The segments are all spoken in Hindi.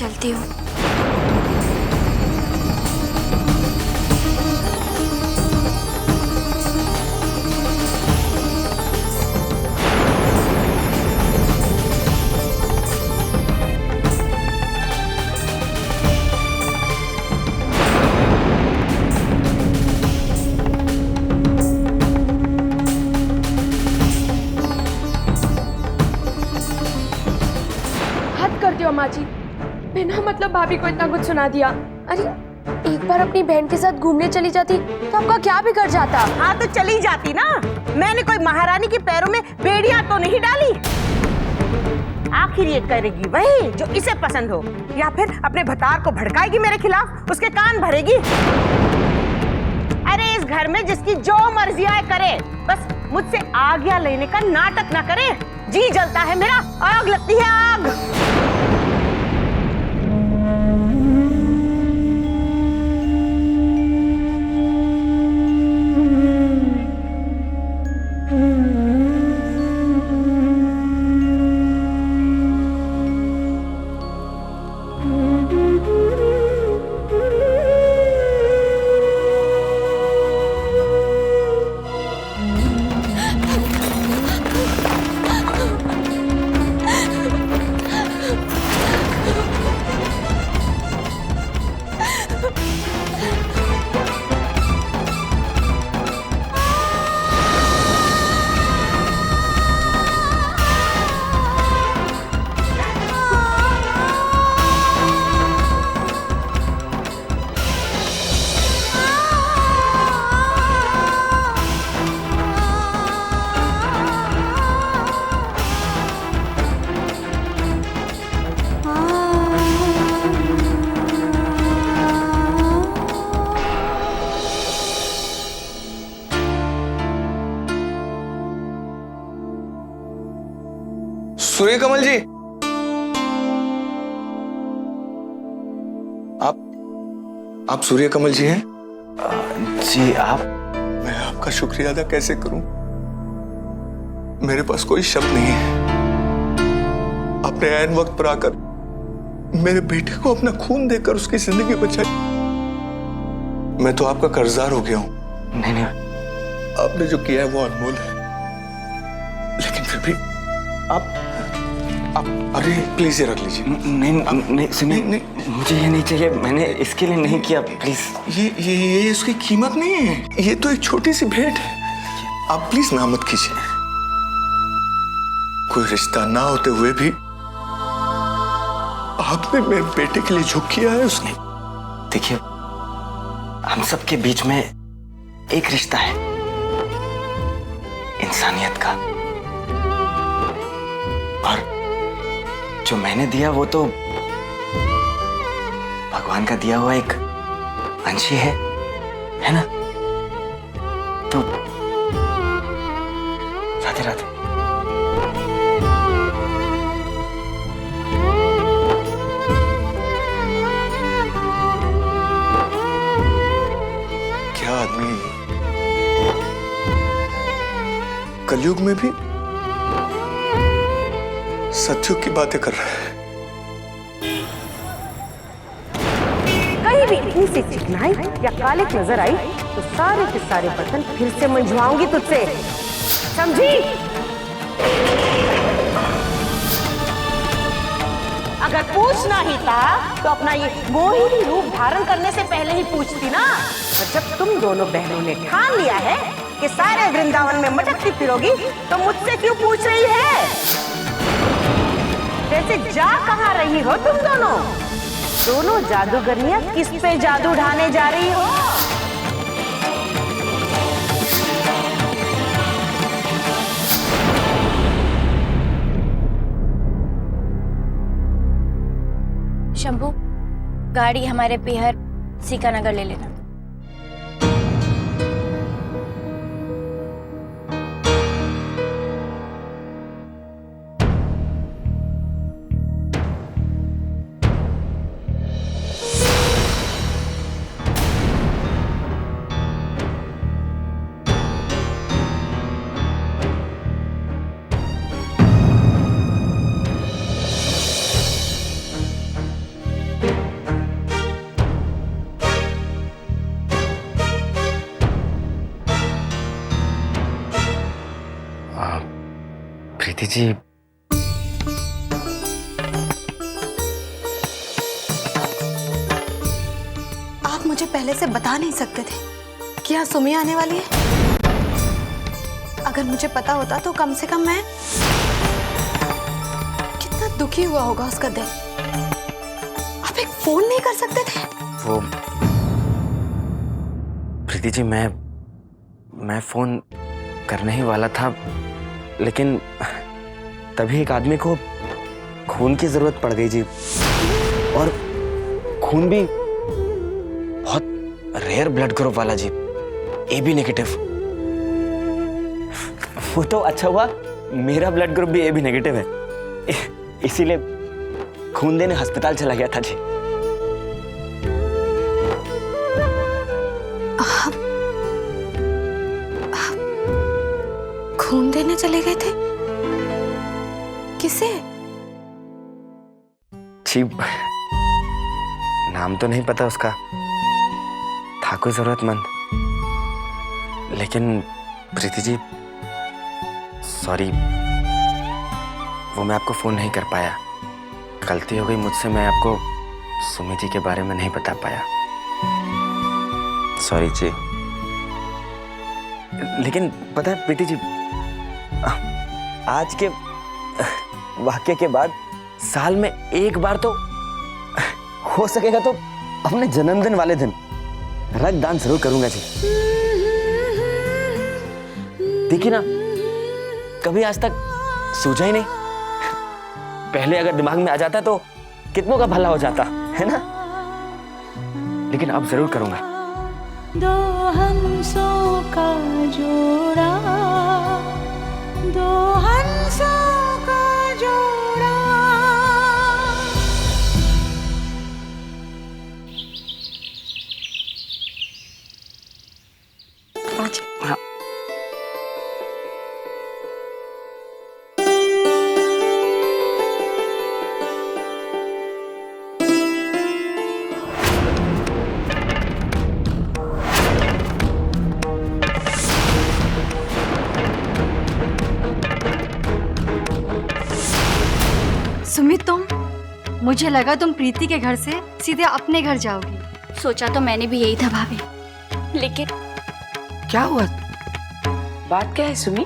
चलती हूँ। माँ जी, बिना मतलब भाभी को इतना कुछ सुना दिया। अरे एक बार अपनी बहन के साथ घूमने चली जाती तो आपका क्या बिगड़ जाता? हाँ तो चली जाती ना। मैंने कोई महारानी के पैरों में बेड़ियां तो नहीं डाली। आखिर ये करेगी वही जो इसे पसंद हो, या फिर अपने भतार को भड़काएगी मेरे खिलाफ, उसके कान भरेगी। अरे इस घर में जिसकी जो मर्जी आए करे, बस मुझसे आज्ञा लेने का नाटक ना करे। जी जलता है मेरा, आग लगती है आग। सूर्यकमल जी, आप सूर्यकमल जी हैं? जी आप? मैं आपका शुक्रिया अदा कैसे करूं? मेरे पास कोई शब्द नहीं है। आपने ऐन वक्त पर आकर मेरे बेटे को अपना खून देकर उसकी जिंदगी बचाई। मैं तो आपका कर्जदार हो गया हूं। नहीं, आपने जो किया है वो अनमोल है, लेकिन फिर भी आप अरे प्लीज ये रख लीजिए। नहीं सुनिए, नहीं, मुझे ये नहीं चाहिए। मैंने इसके लिए नहीं किया, प्लीज। ये इसकी कीमत नहीं है। ये तो एक छोटी सी भेंट है। आप प्लीज ना मत कीजिए। कोई रिश्ता ना होते हुए भी आपने मेरे बेटे के लिए झुक किया है उसने। देखिए, हम सबके बीच में एक रिश्ता है, इंसानियत का। और जो मैंने दिया वो तो भगवान का दिया हुआ एक अंश ही है ना? तो राधे राधे। क्या आदमी कलयुग में भी सत्युग की बातें कर रहा है। कहीं भी इतनी सी चिकनाई या कालिक नजर आई तो सारे के सारे बर्तन फिर से मंजवाऊंगी तुझसे, समझी? अगर पूछना ही था तो अपना ये मोहिनी रूप धारण करने से पहले ही पूछती ना। और जब तुम दोनों बहनों ने ठान लिया है कि सारे वृंदावन में मटकती फिरोगी, तो मुझसे क्यों पूछ रही है? वैसे जा कहाँ रही हो तुम दोनों? दोनों जादूगरनियां किस पे जादू ढाने जा रही हो? शंभू, गाड़ी हमारे पीहर सीकानगर ले लेना। प्रीति जी, आप मुझे पहले से बता नहीं सकते थे कि यहाँ सुमी आने वाली है? अगर मुझे पता होता तो कम से कम मैं, कितना दुखी हुआ होगा उसका दिल। आप एक फोन नहीं कर सकते थे? वो प्रीति जी, मैं फोन करने ही वाला था, लेकिन तभी एक आदमी को खून की जरूरत पड़ गई जी, और खून भी बहुत रेयर ब्लड ग्रुप वाला जी, AB नेगेटिव। वो तो अच्छा हुआ मेरा ब्लड ग्रुप भी AB नेगेटिव है, इसीलिए खून देने अस्पताल चला गया था जी। खून देने चले गए थे? किसे? जी, नाम तो नहीं पता उसका, था कोई जरूरतमंद। लेकिन प्रीति जी, सॉरी, वो मैं आपको फोन नहीं कर पाया। गलती हो गई मुझसे, मैं आपको सुमी जी के बारे में नहीं बता पाया। सॉरी जी। लेकिन पता है प्रीति जी, आज के वाक्य के बाद साल में एक बार तो हो सकेगा तो अपने जन्मदिन वाले दिन रक्तदान जरूर करूंगा जी। देखिए ना, कभी आज तक सोचा ही नहीं, पहले अगर दिमाग में आ जाता तो कितनों का भला हो जाता है ना, लेकिन अब जरूर करूंगा। दो हंसों का जोड़ा, दो हंसों का जोड़ा। हाँ। सुमित, मुझे लगा तुम प्रीति के घर से सीधे अपने घर जाओगी। सोचा तो मैंने भी यही था भाभी, लेकिन क्या हुआ? बात क्या है सुमी?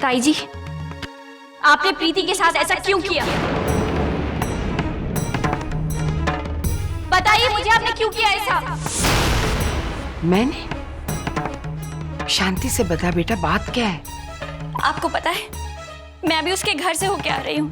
ताई जी, आपने प्रीति के साथ ऐसा क्यों किया? बताइए मुझे, आपने क्यों किया ऐसा? मैंने? शांति से बता बेटा, बात क्या है? आपको पता है, मैं अभी उसके घर से होके आ रही हूँ।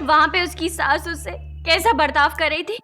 वहां पे उसकी सास उससे कैसा बर्ताव कर रही थी।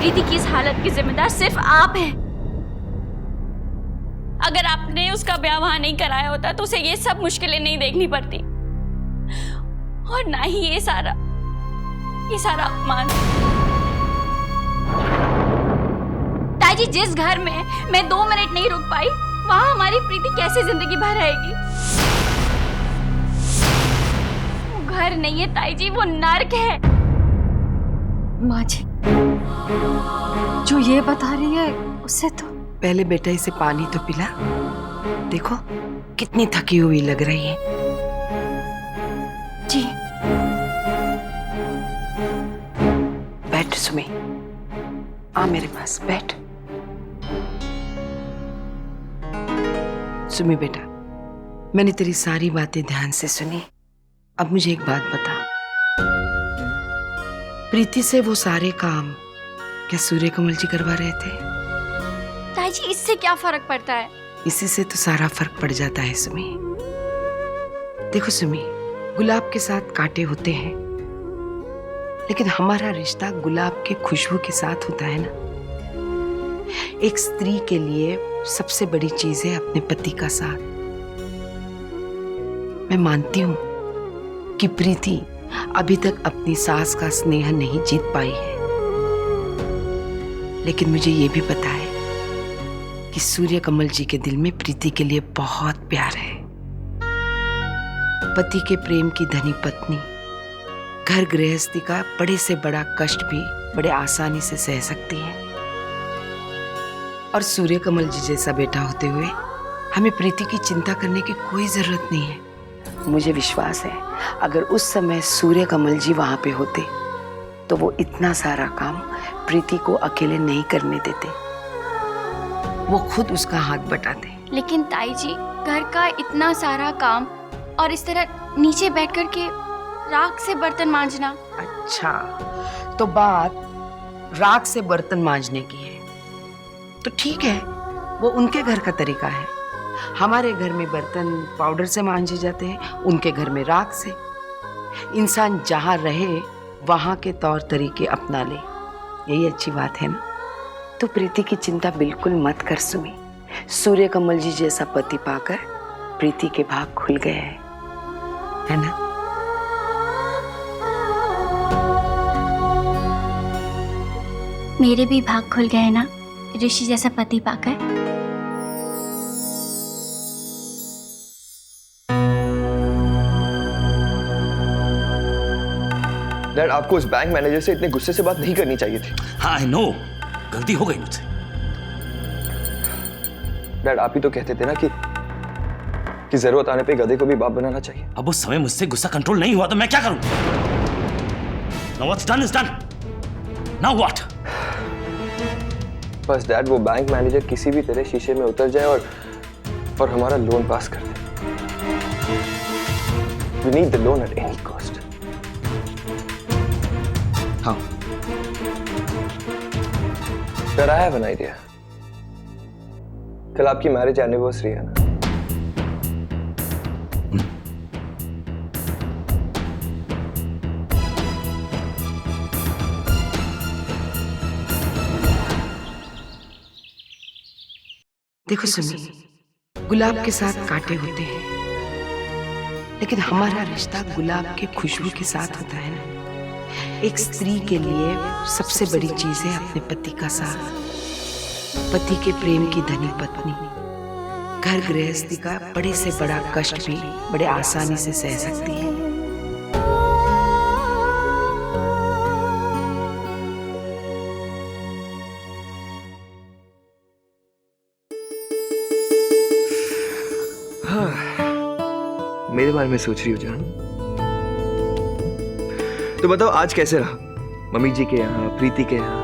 प्रीति की इस हालत की जिम्मेदार सिर्फ आप हैं। अगर आपने उसका ब्याह वहां नहीं कराया होता तो उसे ये सब मुश्किलें नहीं देखनी पड़ती, और ना ही ये सारा अपमान। ताई जी, जिस घर में मैं 2 मिनट नहीं रुक पाई, वहां हमारी प्रीति कैसे जिंदगी भर रहेगी? वो घर नहीं है ताई जी, वो नर्क है। माँ जी, जो ये बता रही है उससे तो। पहले बेटा इसे पानी तो पिला, देखो कितनी थकी हुई लग रही है। जी। बैठ सुमी, आ मेरे पास बैठ। सुमी बेटा, मैंने तेरी सारी बातें ध्यान से सुनी। अब मुझे एक बात बता, प्रीति से वो सारे काम क्या सूर्य कमल जी करवा रहे थे? ताई जी, इससे क्या फर्क पड़ता है? इसी से तो सारा फर्क पड़ जाता है सुमी। देखो सुमी, गुलाब के साथ कांटे होते हैं, लेकिन हमारा रिश्ता गुलाब के खुशबू के साथ होता है ना। एक स्त्री के लिए सबसे बड़ी चीज है अपने पति का साथ। मैं मानती हूं कि प्रीति अभी तक अपनी सास का स्नेह नहीं जीत पाई है, लेकिन मुझे ये भी पता है कि सूर्य कमल जी के दिल में प्रीति के लिए बहुत प्यार है। पति के प्रेम की धनी पत्नी घर गृहस्थी का बड़े से बड़ा कष्ट भी बड़े आसानी से सह सकती है, और सूर्य कमल जी जैसा बेटा होते हुए हमें प्रीति की चिंता करने की कोई जरूरत नहीं है। मुझे विश्वास है अगर उस समय सूर्य कमल जी वहां पे होते तो वो इतना सारा काम प्रीति को अकेले नहीं करने देते, वो खुद उसका हाथ बटाते। लेकिन ताई जी, घर का इतना सारा काम और इस तरह नीचे बैठ कर के राख से बर्तन मांजना। अच्छा, तो बात राख से बर्तन मांजने की है तो ठीक है, वो उनके घर का तरीका है। हमारे घर में बर्तन पाउडर से मांजे जाते हैं, उनके घर में राख से। इंसान जहां रहे वहां के तौर तरीके अपना ले, यही अच्छी बात है ना। तो प्रीति की चिंता बिल्कुल मत कर सुमी। सूर्य कमल जी जैसा पति पाकर प्रीति के भाग खुल गए हैं, है ना। मेरे भी भाग खुल गए हैं ना ऋषि जैसा पति पाकर। डैड, आपको उस बैंक मैनेजर से इतने गुस्से से बात नहीं करनी चाहिए थी। हाँ, आई नो, गलती हो गई मुझसे। डैड, आप ही तो कहते थे ना कि जरूरत आने पे गधे को भी बाप बनाना चाहिए। अब उस समय मुझसे गुस्सा कंट्रोल नहीं हुआ तो मैं क्या करूं? Now what's done is done. Now what? बस डैड, वो बैंक मैनेजर किसी भी तरह शीशे में उतर जाए और हमारा लोन पास कर दे। We need the loan at any cost. हाँ। Dad, I have an idea. कल आपकी मैरिज एनिवर्सरी है ना? देखो सुमी, गुलाब के साथ कांटे होते हैं, लेकिन हमारा रिश्ता गुलाब के खुशबू के साथ होता है ना। एक स्त्री के लिए सबसे बड़ी चीज है अपने पति का साथ। पति के प्रेम की धनी पत्नी घर गृहस्थी का बड़े से बड़ा कष्ट भी बड़े आसानी से सह सकती है। मेरे बारे में सोच रही हो जान? तो बताओ आज कैसे रहा? मम्मी जी के यहाँ, प्रीति के यहाँ?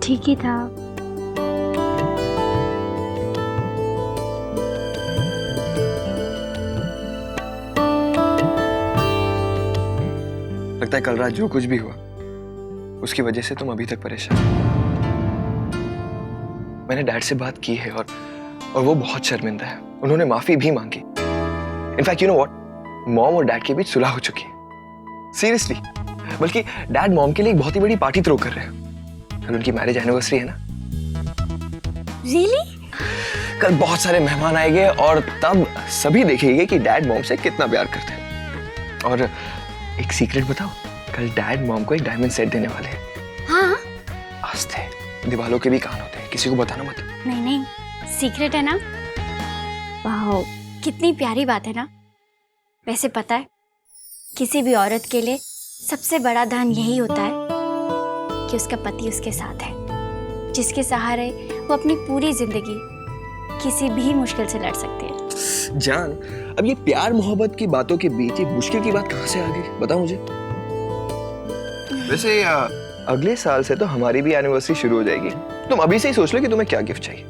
ठीक ही था। लगता है कल रात जो कुछ भी हुआ उसकी वजह से तुम अभी तक परेशान हो। मैंने डैड से बात की है और वो बहुत शर्मिंदा है। उन्होंने माफी भी मांगी। In fact you know what, mom और डैड के बीच सुलह हो चुकी है। सीरियसली, बल्कि डैड मॉम के लिए एक बहुत ही बड़ी पार्टी थ्रो कर रहे हैं। कल उनकी मैरिज एनिवर्सरी है ना। Really? कल बहुत सारे मेहमान आएंगे और तब सभी देखेंगे कि डैड मॉम से कितना प्यार करते हैं। और एक सीक्रेट बताओ, कल डैड मॉम को एक डायमंड सेट देने वाले हैं। हाँ। आस्ते, दीवालों के भी कान होते हैं, किसी को बताना मत। नहीं नहीं, सीक्रेट है ना। वाह, कितनी प्यारी बात है ना। वैसे पता है, किसी भी औरत के लिए सबसे बड़ा धन यही होता है कि उसका पति उसके साथ है, जिसके सहारे वो अपनी पूरी जिंदगी किसी भी मुश्किल से लड़ सकती है। जान, अब ये प्यार मोहब्बत की बातों के बीच ये मुश्किल की बात कहाँ से आ गई, बताओ मुझे। वैसे अगले साल से तो हमारी भी एनिवर्सरी शुरू हो जाएगी। तुम अभी से ही सोच लो कि तुम्हें क्या गिफ्ट चाहिए।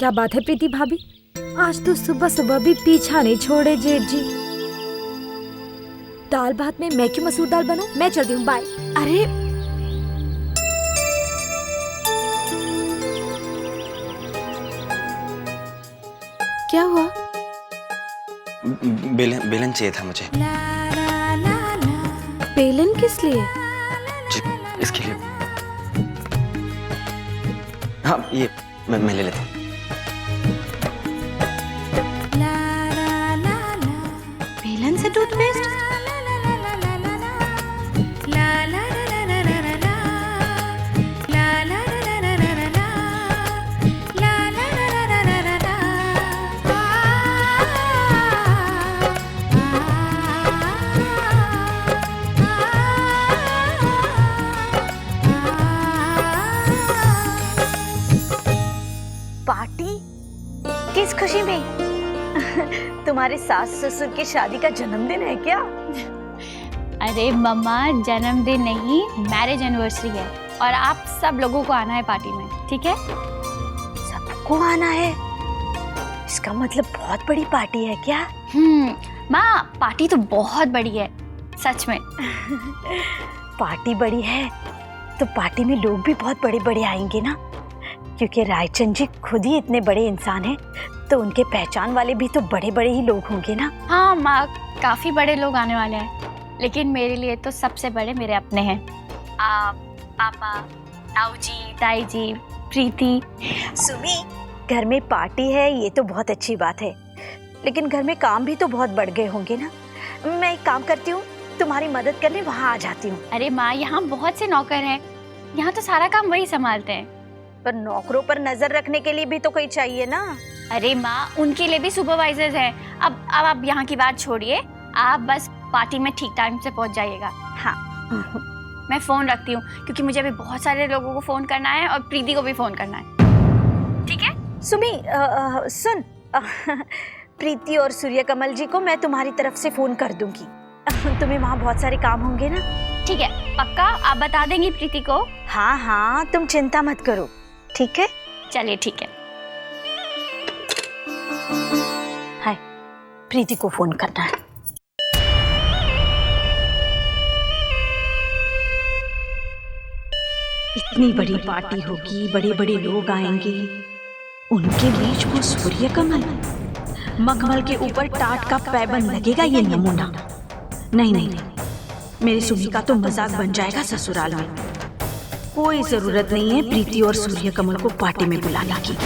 क्या बात है प्रीति भाभी, आज तो सुबह सुबह भी पीछा नहीं छोड़े जेठ जी। दाल भात में मैं क्यों मसूर दाल बनाऊं? मैं चलती हूँ, बाय। अरे क्या हुआ? बेलन चाहिए था मुझे। बेलन किस लिए? जी, इसके लिए। हाँ, ये मैं ले लेता हूँ। बेलन से टूथपेस्ट? पार्टी? किस खुशी में? तुम्हारे सास ससुर की शादी का जन्मदिन है क्या? अरे मम्मा, जन्मदिन नहीं, मैरिज एनिवर्सरी है और आप सब लोगों को आना है पार्टी में, ठीक है? सबको आना है? इसका मतलब बहुत बड़ी पार्टी है क्या? माँ, पार्टी तो बहुत बड़ी है, सच में। पार्टी बड़ी है तो पार्टी में लोग भी बहुत बड़े बड़े आएंगे ना, क्योंकि रायचंद जी खुद ही इतने बड़े इंसान हैं, तो उनके पहचान वाले भी तो बड़े बड़े ही लोग होंगे ना। हाँ माँ, काफी बड़े लोग आने वाले हैं, लेकिन मेरे लिए तो सबसे बड़े मेरे अपने हैं। आप, पापा, ताऊ जी, ताई जी, प्रीति। सुमी, घर में पार्टी है ये तो बहुत अच्छी बात है, लेकिन घर में काम भी तो बहुत बढ़ गए होंगे ना। मैं एक काम करती हूँ, तुम्हारी मदद करने वहाँ आ जाती हूँ। अरे माँ, यहाँ बहुत से नौकर हैं, यहाँ तो सारा काम वही संभालते हैं। पर नौकरों पर नजर रखने के लिए भी तो कोई चाहिए ना। अरे माँ, उनके लिए भी सुपरवाइजर्स हैं। अब आप यहाँ की बात छोड़िए, आप बस पार्टी में ठीक टाइम से पहुँच जाइएगा। हाँ। मैं फोन रखती हूँ, क्योंकि मुझे अभी बहुत सारे लोगों को फोन करना है और प्रीति को भी फोन करना है, ठीक है? सुमी, सुन, प्रीति और सूर्यकमल जी को मैं तुम्हारी तरफ से फोन कर दूंगी। तुम्हें वहाँ बहुत सारे काम होंगे ना। ठीक है, पक्का आप बता देंगी प्रीति को? हाँ हाँ, तुम चिंता मत करो, ठीक है? चलिए ठीक है। हाय, प्रीति को फोन करना है। इतनी बड़ी पार्टी होगी, बड़े बड़े लोग आएंगे, उनके बीच वो सूर्यकमल, मखमल के ऊपर टाट का पैबंद लगेगा ये नमूना। नहीं नहीं नहीं, मेरी सुमी का तो मजाक बन जाएगा ससुराल में। कोई जरूरत नहीं है प्रीति और सूर्यकमल को पार्टी में बुलाने की।